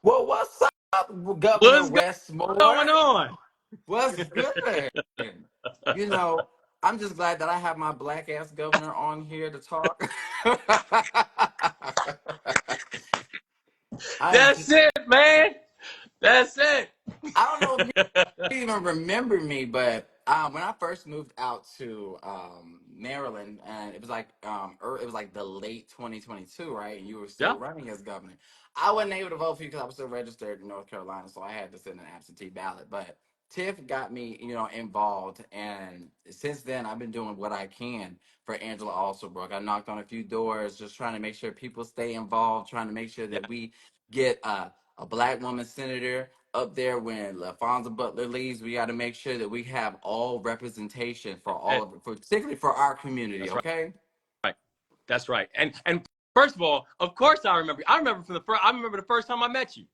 Well, what's up, Governor What's Wes Moore? going on? What's good? You know, I'm just glad that I have my black ass governor on here to talk. I'm That's just, it, man. That's it. I don't know if you even remember me, but when I first moved out to Maryland, and it was like the late 2022, right? And you were still Yeah, running as governor. I wasn't able to vote for you because I was still registered in North Carolina, so I had to send an absentee ballot. But Tiff got me, involved, and since then I've been doing what I can for Angela Alsobrooke. I knocked on a few doors, just trying to make sure people stay involved, trying to make sure yeah. that we get a black woman senator up there when LaFonza Butler leaves. We got to make sure that we have all representation for all And of it, particularly for our community. that's right. Okay. Right. That's right. And first of all, of course I remember. I remember from the first. I remember the first time I met you.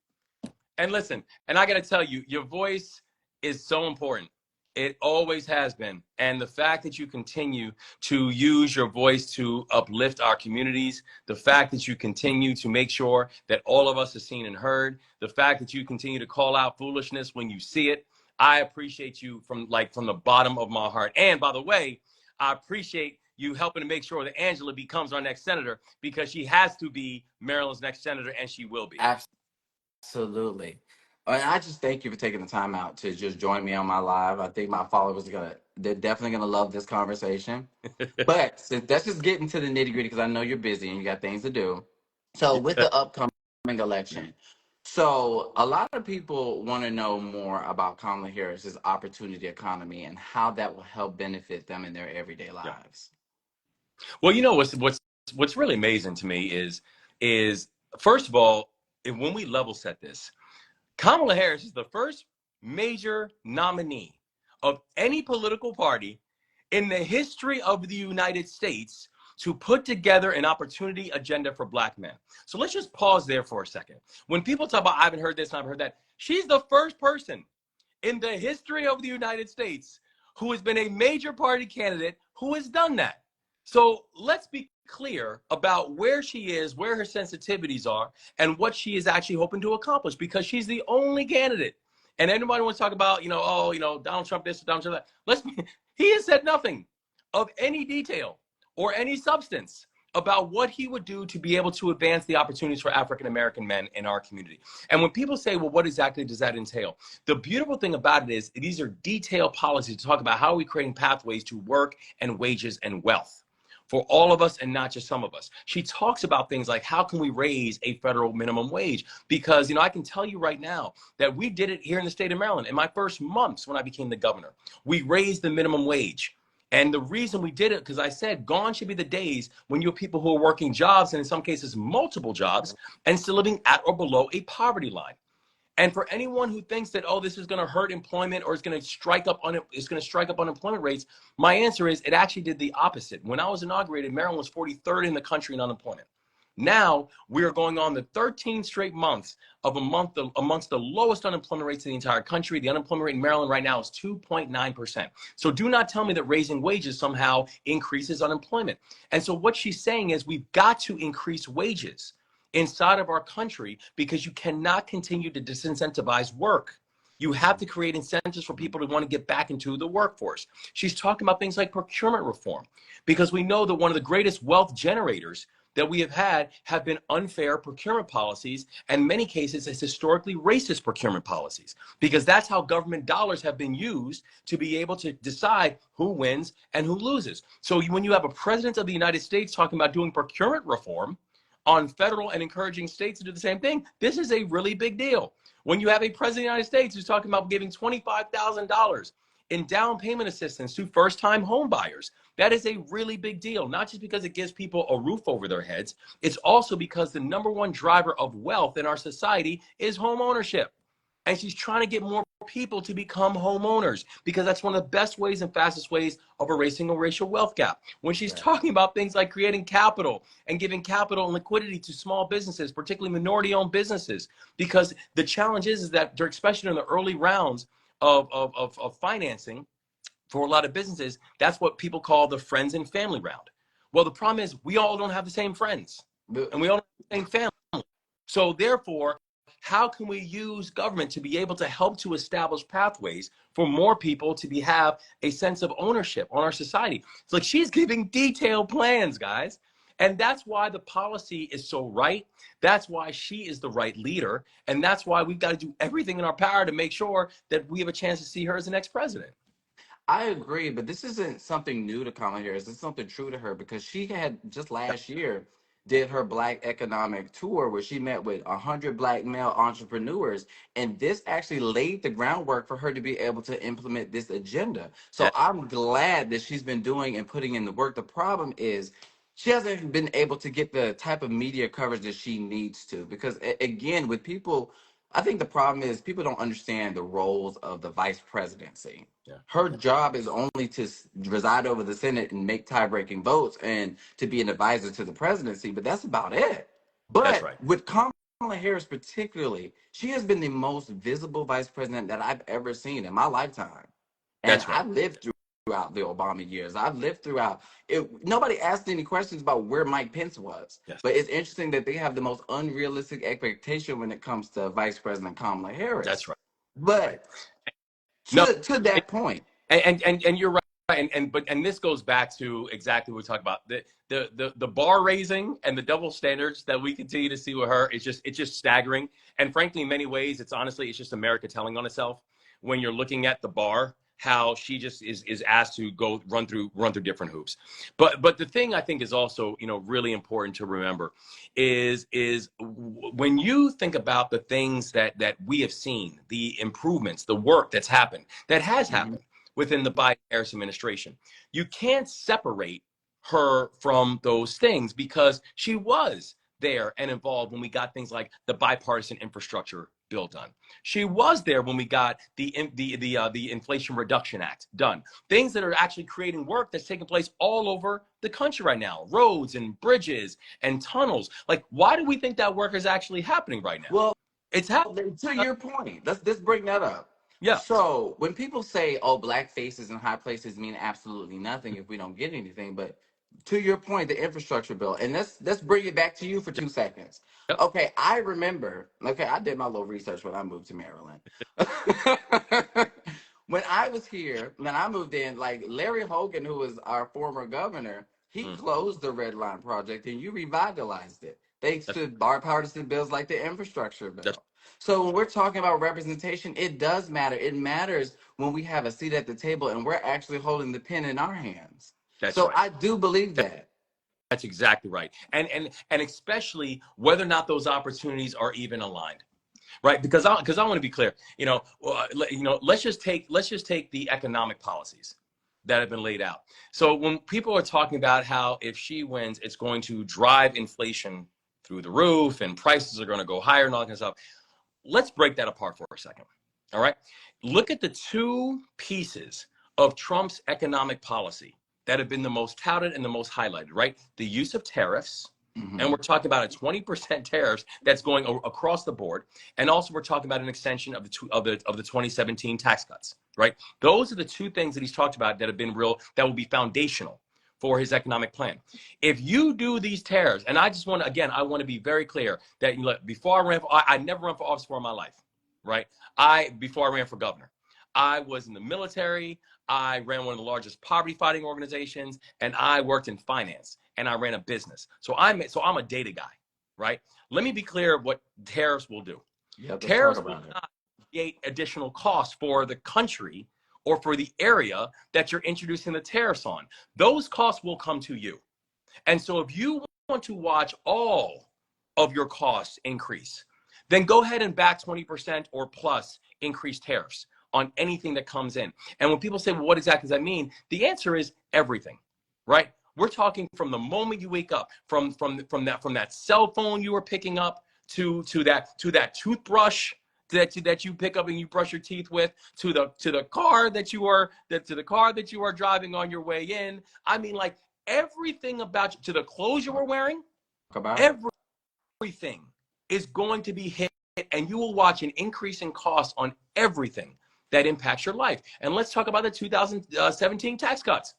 And listen, and I got to tell you, your voice is so important. It always has been. And the fact that you continue to use your voice to uplift our communities, the fact that you continue to make sure that all of us are seen and heard, the fact that you continue to call out foolishness when you see it, I appreciate you from the bottom of my heart. And by the way, I appreciate you helping to make sure that Angela becomes our next senator, because she has to be Maryland's next senator, and she will be. Absolutely. And I just thank you for taking the time out to just join me on my live. I think my followers they're definitely gonna love this conversation. But let's just get into the nitty gritty because I know you're busy and you got things to do. So with Yeah. the upcoming election, so a lot of people want to know more about Kamala Harris's opportunity economy and how that will help benefit them in their everyday Yeah. lives. Well, what's really amazing to me is first of all, when we level set this, Kamala Harris is the first major nominee of any political party in the history of the United States to put together an opportunity agenda for black men. So let's just pause there for a second. When people talk about I haven't heard this and I haven't heard that, she's the first person in the history of the United States who has been a major party candidate who has done that. So let's be clear about where she is, where her sensitivities are, and what she is actually hoping to accomplish, because she's the only candidate. And anybody wants to talk about, Donald Trump this, Donald Trump that. He has said nothing of any detail or any substance about what he would do to be able to advance the opportunities for African American men in our community. And when people say, well, what exactly does that entail? The beautiful thing about it is these are detailed policies to talk about how are we creating pathways to work and wages and wealth for all of us and not just some of us. She talks about things like how can we raise a federal minimum wage? Because, I can tell you right now that we did it here in the state of Maryland. In my first months when I became the governor, we raised the minimum wage. And the reason we did it, because I said, gone should be the days when you have people who are working jobs, and in some cases, multiple jobs, and still living at or below a poverty line. And for anyone who thinks that, oh, this is going to hurt employment or it's going to strike up unemployment rates, my answer is it actually did the opposite. When I was inaugurated, Maryland was 43rd in the country in unemployment. Now we are going on the 13 straight months of amongst the lowest unemployment rates in the entire country. The unemployment rate in Maryland right now is 2.9%. So do not tell me that raising wages somehow increases unemployment. And so what she's saying is we've got to increase wages inside of our country, because you cannot continue to disincentivize work. You have to create incentives for people to want to get back into the workforce. She's talking about things like procurement reform, because we know that one of the greatest wealth generators that we have been unfair procurement policies, and in many cases it's historically racist procurement policies, because that's how government dollars have been used to be able to decide who wins and who loses. So when you have a president of the United States talking about doing procurement reform on federal and encouraging states to do the same thing, this is a really big deal. When you have a president of the United States who's talking about giving $25,000 in down payment assistance to first-time home buyers, that is a really big deal, not just because it gives people a roof over their heads, it's also because the number one driver of wealth in our society is home ownership. And she's trying to get more people to become homeowners, because that's one of the best ways and fastest ways of erasing a racial wealth gap. When she's Right. talking about things like creating capital and giving capital and liquidity to small businesses, particularly minority-owned businesses, because the challenge is that they're, especially in the early rounds of financing for a lot of businesses, that's what people call the friends and family round. Well, the problem is we all don't have the same friends, and we all don't have the same family. So therefore, how can we use government to be able to help to establish pathways for more people to have a sense of ownership on our society? It's like she's giving detailed plans, guys. And that's why the policy is so right. That's why she is the right leader. And that's why we've got to do everything in our power to make sure that we have a chance to see her as the next president. I agree, but this isn't something new to Kamala Harris. It's something true to her because she had just last year did her Black Economic Tour where she met with 100 Black male entrepreneurs, and this actually laid the groundwork for her to be able to implement this agenda. So That, I'm glad that she's been doing and putting in the work. The problem is she hasn't been able to get the type of media coverage that she needs to because again, with people, I think the problem is people don't understand the roles of the vice presidency. yeah, Her job is only to reside over the Senate and make tie-breaking votes and to be an advisor to the presidency, but that's about it. that's But right. with Kamala Harris particularly, she has been the most visible vice president that I've ever seen in my lifetime. And That's right. I lived throughout the Obama years. I've lived throughout it. Nobody asked any questions about where Mike Pence was. Yes, But it's interesting that they have the most unrealistic expectation when it comes to Vice President Kamala Harris. that's right. Right. But No, to that point, and you're right. And this goes back to exactly what we talked about. The bar raising and the double standards that we continue to see with her is just staggering. And frankly, in many ways, it's just America telling on itself when you're looking at the bar, how she just is asked to go run through different hoops. But the thing I think is also, really important to remember is when you think about the things that we have seen, the improvements, the work that's happened, that has mhm, happened within the Biden-Harris administration. You can't separate her from those things because she was there and involved when we got things like the bipartisan infrastructure bill done. She was there when we got the Inflation Reduction Act done. Things that are actually creating work that's taking place all over the country right now, roads and bridges and tunnels. Like, why do we think that work is actually happening right now? well, It's happening. to your point, let's bring that up. Yeah, So when people say, "Oh, black faces in high places mean absolutely nothing if we don't get anything," but to your point, the infrastructure bill, and let's bring it back to you for 2 seconds. yep. Okay, I remember. Okay, I did my little research when I moved to Maryland. When I was here, when I moved in, like Larry Hogan, who was our former governor, he Mm, closed the Red Line project and you revitalized it. Thanks that's to bipartisan bills like the infrastructure that's bill. So when we're talking about representation, it does matter. It matters when we have a seat at the table and we're actually holding the pen in our hands. that's So right. I do believe that. That's exactly right. And especially whether or not those opportunities are even aligned, right? Because I want to be clear. Let's just take the economic policies that have been laid out. So when people are talking about how if she wins, it's going to drive inflation through the roof and prices are going to go higher and all that kind of stuff. Let's break that apart for a second. All right. Look at the two pieces of Trump's economic policy that have been the most touted and the most highlighted, right? The use of tariffs. And Hmm. we're talking about a 20% tariffs that's going across the board. And also we're talking about an extension of the 2017 tax cuts, right? Those are the two things that he's talked about that have been real, that will be foundational for his economic plan. If you do these tariffs, and I just want to, again, I want to be very clear that before I never ran for office before in my life, right? Before I ran for governor, I was in the military. I ran one of the largest poverty fighting organizations, and I worked in finance, and I ran a business. So I'm a data guy, right? Let me be clear what tariffs will do. Yep, let's talk Tariffs will about it. not create additional costs for the country or for the area that you're introducing the tariffs on. Those costs will come to you. And so if you want to watch all of your costs increase, then go ahead and back 20% or plus increased tariffs on anything that comes in. And when people say, well, what exactly does that mean? The answer is everything, right? We're talking from the moment you wake up, from that cell phone you were picking up to that toothbrush that you pick up and you brush your teeth with, to the car that you are driving on your way in. I mean, like, everything about you, to the clothes you were wearing, Talk about it. everything is going to be hit, and you will watch an increase in cost on everything that impacts your life. And let's talk about the 2017 tax cuts.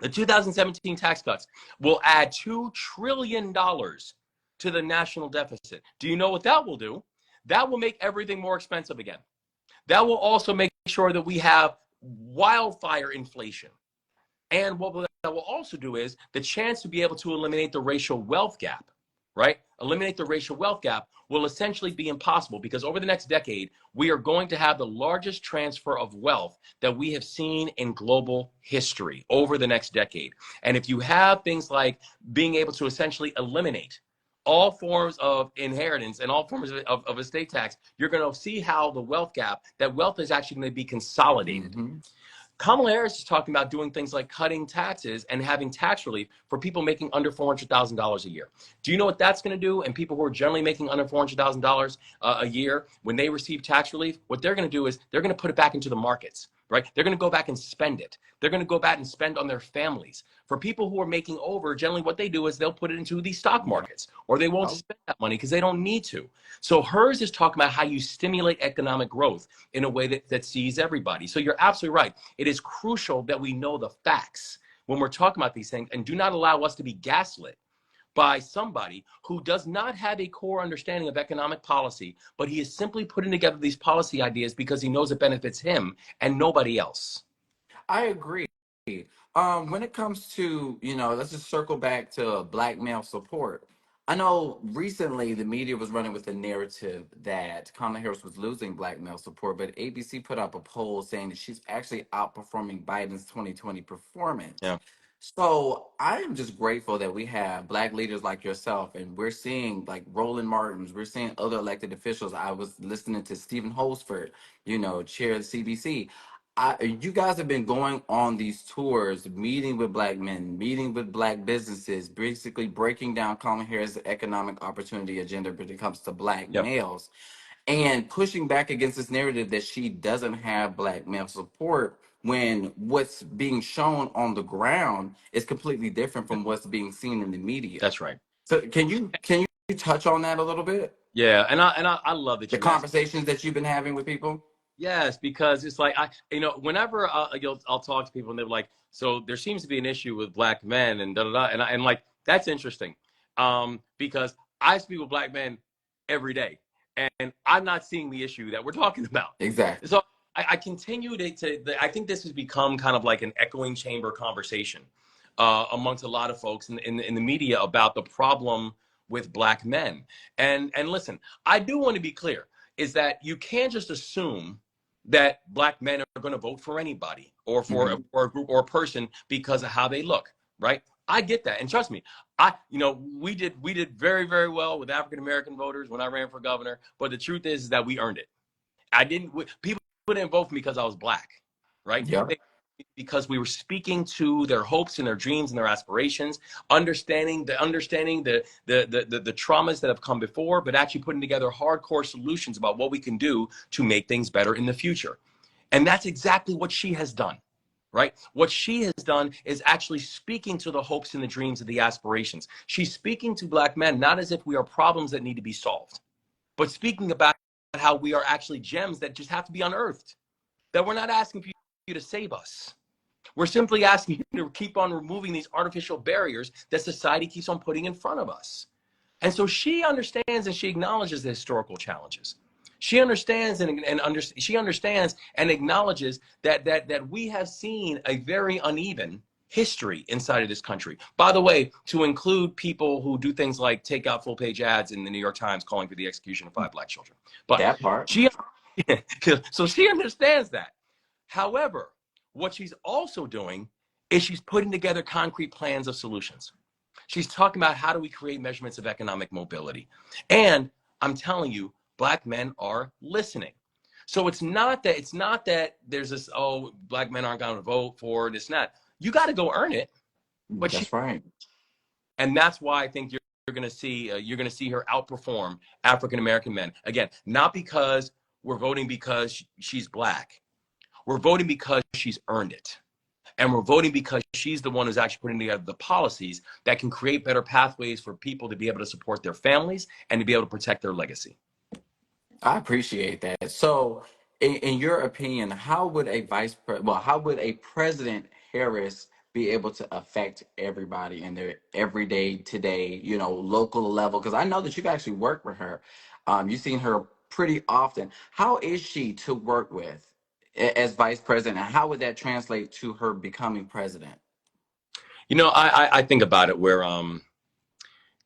The 2017 tax cuts will add $2 trillion to the national deficit. Do you know what that will do? that will make everything more expensive again. That will also make sure that we have wildfire inflation. And what that will also do is the chance to be able to eliminate the racial wealth gap, right? Eliminate the racial wealth gap will essentially be impossible because over the next decade, we are going to have the largest transfer of wealth that we have seen in global history over the next decade. And if you have things like being able to essentially eliminate all forms of inheritance and all forms of estate tax, you're going to see how the wealth gap, that wealth is actually going to be consolidated. Mm-hmm. Kamala Harris is talking about doing things like cutting taxes and having tax relief for people making under $400,000 a year. Do you know what that's going to do? And people who are generally making under $400,000 a year, when they receive tax relief, what they're going to do is they're going to put it back into the markets, right? They're going to go back and spend it. They're going to go back and spend on their families. For people who are making over, generally what they do is they'll put it into the stock Yeah. markets, or they won't Oh, spend that money because they don't need to. So hers is talking about how you stimulate economic growth in a way that sees everybody. So you're absolutely right. It is crucial that we know the facts when we're talking about these things and do not allow us to be gaslit by somebody who does not have a core understanding of economic policy, but he is simply putting together these policy ideas because he knows it benefits him and nobody else. I agree. When it comes to, let's just circle back to black male support. I know recently the media was running with the narrative that Kamala Harris was losing black male support, but ABC put up a poll saying that she's actually outperforming Biden's 2020 performance. Yeah. So I am just grateful that we have black leaders like yourself, and we're seeing like Roland Martins, we're seeing other elected officials. I was listening to Stephen Holsford, chair of the CBC. You guys have been going on these tours, meeting with black men, meeting with black businesses, basically breaking down Kamala Harris' economic opportunity agenda when it comes to black Yep. males, and pushing back against this narrative that she doesn't have black male support when what's being shown on the ground is completely different Yep. from what's being seen in the media. That's right. So can you touch on that a little bit? Yeah. And I love that The you asked. conversations that you've been having with people? Yes, because it's like whenever I'll talk to people and they're like, so there seems to be an issue with black men and da da da, and like that's interesting, because I speak with black men every day, and I'm not seeing the issue that we're talking about. Exactly. So I continue I think this has become kind of like an echoing chamber conversation amongst a lot of folks in the media about the problem with black men. And listen, I do want to be clear, is that you can't just assume that black men are going to vote for anybody or Hmm. for a group or a person because of how they look, right? I get that, and trust me, we did very very well with African American voters when I ran for governor. But the truth is that we earned it. I didn't. People didn't vote for me because I was black, right? Yep. Because we were speaking to their hopes and their dreams and their aspirations, understanding the traumas that have come before, but actually putting together hardcore solutions about what we can do to make things better in the future. And that's exactly what she has done. Right? What she has done is actually speaking to the hopes and the dreams and the aspirations. She's speaking to black men not as if we are problems that need to be solved, but speaking about how we are actually gems that just have to be unearthed. That we're not asking for you to save us. We're simply asking you to keep on removing these artificial barriers that society keeps on putting in front of us. And so she understands and she acknowledges the historical challenges. She understands she understands and acknowledges that we have seen a very uneven history inside of this country. By the way, to include people who do things like take out full page ads in the New York Times calling for the execution of 5 black children. But That part. she so she understands that. However, what she's also doing is she's putting together concrete plans of solutions. She's talking about how do we create measurements of economic mobility. And I'm telling you, black men are listening. So it's not that there's this, oh, black men aren't going to vote for this and that. You got to go earn it. But she That's right. And that's why I think you're going to see her outperform African American men. Again, not because we're voting because she's black. We're voting because she's earned it. And we're voting because she's the one who's actually putting together the policies that can create better pathways for people to be able to support their families and to be able to protect their legacy. I appreciate that. So, in your opinion, how would a President Harris be able to affect everybody in their everyday today, local level? Because I know that you've actually worked with her. You've seen her pretty often. How is she to work with as vice president, and how would that translate to her becoming president? You know, I think about it where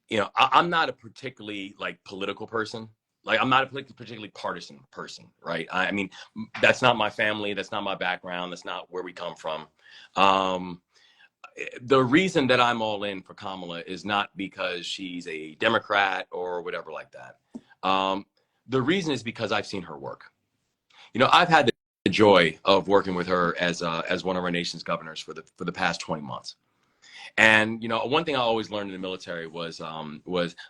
you know, I'm not a particularly like political person. Like I'm not a particularly partisan person, right? I mean, that's not my family. That's not my background. That's not where we come from. Um, the reason that I'm all in for Kamala is not because she's a Democrat or whatever like that. The reason is because I've seen her work. You know, I've had the joy of working with her as one of our nation's governors for the past 20 months. And you know, one thing I always learned in the military was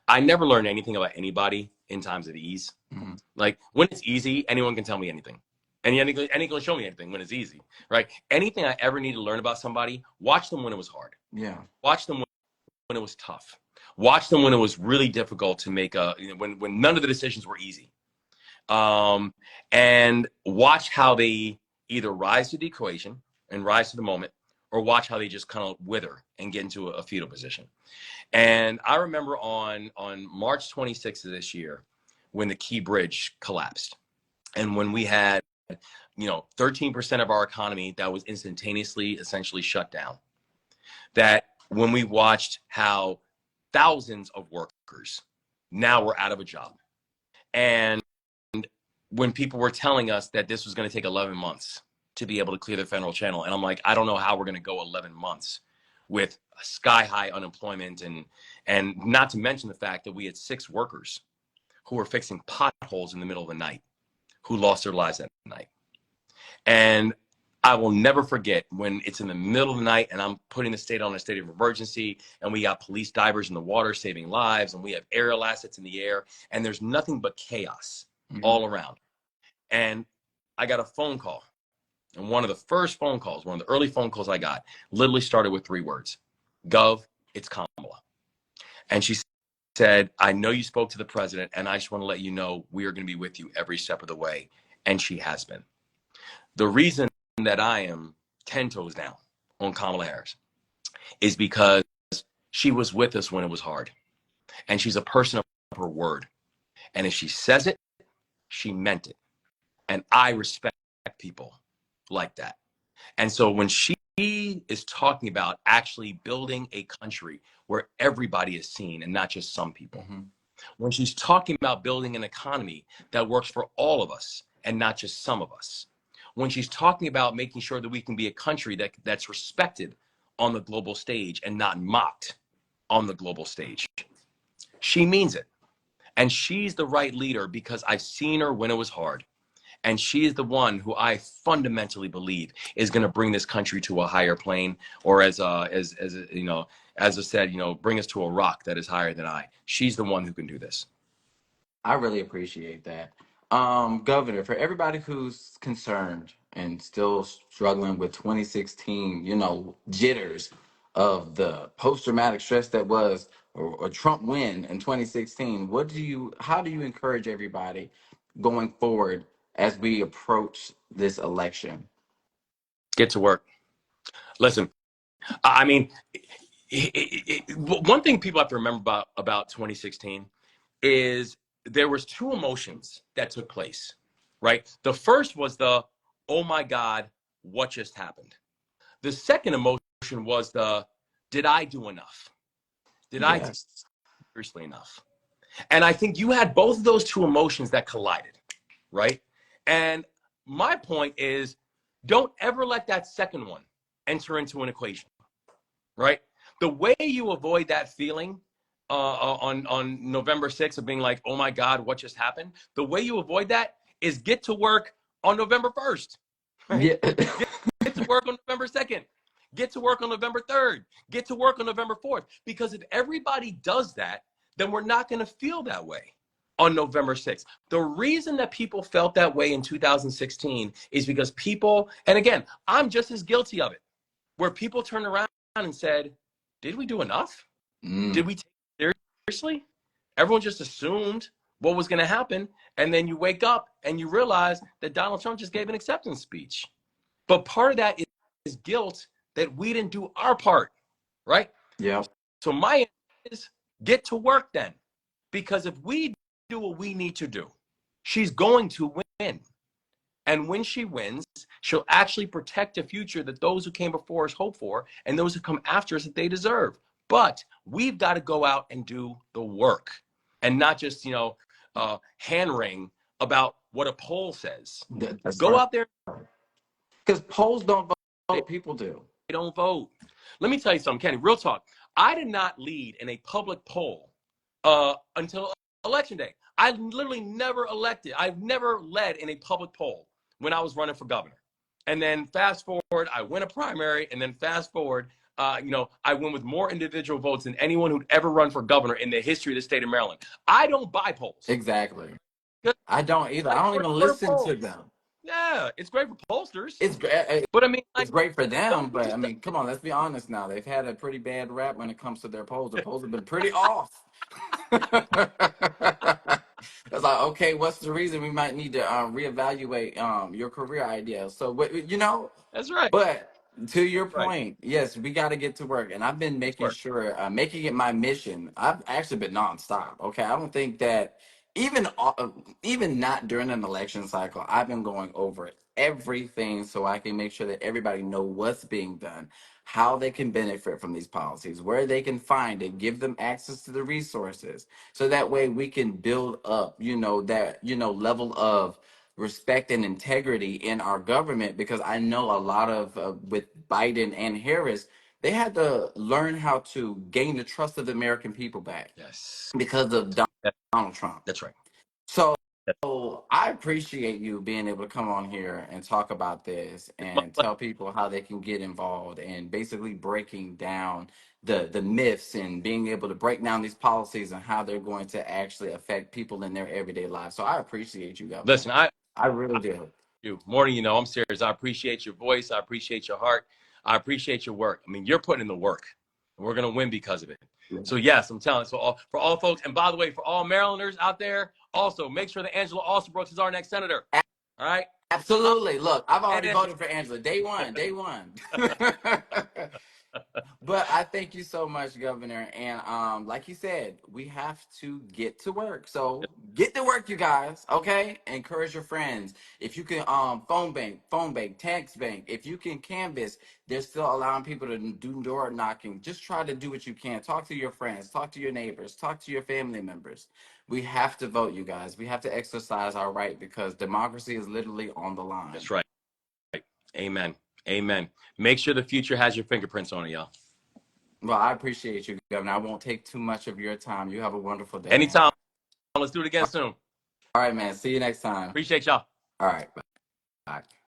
I never learned anything about anybody in times of ease. Mhm. Like when it's easy, anyone can tell me anything. And anyone can show me anything when it's easy, right? Anything I ever need to learn about somebody, watch them when it was hard. Yeah. Watch them when it was tough. Watch them when it was really difficult to make when none of the decisions were easy. And watch how they either rise to the equation and rise to the moment, or watch how they just kind of wither and get into a fetal position. And I remember on March 26th of this year, when the Key Bridge collapsed, and when we had 13% of our economy that was instantaneously essentially shut down. That when we watched how thousands of workers now were out of a job, and when people were telling us that this was going to take 11 months to be able to clear the federal channel. And I'm like, I don't know how we're going to go 11 months with sky high unemployment, and not to mention the fact that we had 6 workers who were fixing potholes in the middle of the night who lost their lives that night. And I will never forget when it's in the middle of the night and I'm putting the state on a state of emergency, and we got police divers in the water saving lives, and we have aerial assets in the air, and there's nothing but chaos all around. And I got a phone call. And one of the first phone calls, one of the early phone calls I got, literally started with 3 words: Gov, it's Kamala. And she said, I know you spoke to the president, and I just want to let you know we are going to be with you every step of the way. And she has been. The reason that I am 10 toes down on Kamala Harris is because she was with us when it was hard. And she's a person of her word. And if she says it, she meant it. And I respect people like that. And so when she is talking about actually building a country where everybody is seen and not just some people, when she's talking about building an economy that works for all of us and not just some of us, when she's talking about making sure that we can be a country that's respected on the global stage and not mocked on the global stage, she means it. And she's the right leader because I've seen her when it was hard. And she is the one who I fundamentally believe is going to bring this country to a higher plane, or as you know, as I said, bring us to a rock that is higher than I. She's the one who can do this. I really appreciate that. Governor, for everybody who's concerned and still struggling with 2016, jitters of the post-traumatic stress that was or Trump win in 2016, how do you encourage everybody going forward as we approach this election? Get to work. Listen, I mean, one thing people have to remember about 2016 is there was 2 emotions that took place, right? The first was the, oh my God, what just happened? The second emotion was the, did I do enough? Did I take Yes. it seriously enough? And I think you had both of those 2 emotions that collided, right? And my point is, don't ever let that second one enter into an equation, right? The way you avoid that feeling on November 6th of being like, oh my God, what just happened? The way you avoid that is get to work on November 1st, right? Yeah. Get to work on November 2nd. Get to work on November 3rd. Get to work on November 4th. Because if everybody does that, then we're not going to feel that way on November 6th. The reason that people felt that way in 2016 is because people, and again, I'm just as guilty of it, where people turned around and said, did we do enough? Did we take it seriously? Everyone just assumed what was going to happen. And then you wake up and you realize that Donald Trump just gave an acceptance speech. But part of that is guilt that we didn't do our part, right? Yeah. So my answer is get to work then. Because if we do what we need to do, She's going to win. And when she wins, she'll actually protect a future that those who came before us hope for and those who come after us that they deserve. But we've got to go out and do the work and not just, hand wring about what a poll says. That's Go right. out there. Because polls don't They vote, people do. don't vote. Let me tell you something, Kenny, real talk. I did not lead in a public poll until election day. I literally never elected. I've never led in a public poll when I was running for governor. And then fast forward, I win a primary, and then fast forward, I win with more individual votes than anyone who'd ever run for governor in the history of the state of Maryland. I don't buy polls. Exactly. I don't either. I don't even What are listen to polls? them. Yeah, it's great for pollsters, It's great. but I mean, It's like, great for them, don't but I just mean, come on, let's be honest now. They've had a pretty bad rap when it comes to their polls. The polls have been pretty off. It's like, okay, what's the reason? We might need to reevaluate your career ideas. So, That's right. but to your Right. point, yes, we got to get to work, and I've been That's making right. sure, making it my mission. I've actually been nonstop. Okay, I don't think that even not during an election cycle, I've been going over everything so I can make sure that everybody know what's being done, how they can benefit from these policies, where they can find it, give them access to the resources, so that way we can build up, that level of respect and integrity in our government. Because I know a lot of with Biden and Harris, they had to learn how to gain the trust of the American people back Yes. because of That- Donald Trump. That's right. So That's I appreciate you being able to come on here and talk about this my and pleasure. tell people how they can get involved and basically breaking down the myths and being able to break down these policies and how they're going to actually affect people in their everyday lives. So I appreciate you, Governor. Listen, I I really do. do more than you know. I'm serious. I appreciate your voice. I appreciate your heart. I appreciate your work. I mean, you're putting in the work, and we're gonna win because of it. So yes, I'm telling. So for all folks, and by the way, for all Marylanders out there, also make sure that Angela Alsobrooks is our next senator. All right. Absolutely. Look, I've already And voted for Angela. Day one. Day one. But I thank you so much, Governor. And like you said, we have to get to work. So get to work, you guys. Okay? Encourage your friends. If you can phone bank, text bank, if you can canvas, they're still allowing people to do door knocking. Just try to do what you can. Talk to your friends, talk to your neighbors, talk to your family members. We have to vote, you guys. We have to exercise our right because democracy is literally on the line. that's right. Amen. Amen. Make sure the future has your fingerprints on it, y'all. Well, I appreciate you, Governor. I won't take too much of your time. You have a wonderful day, man. Anytime. Let's do it again soon. All right, man. See you next time. Appreciate y'all. All right. Bye.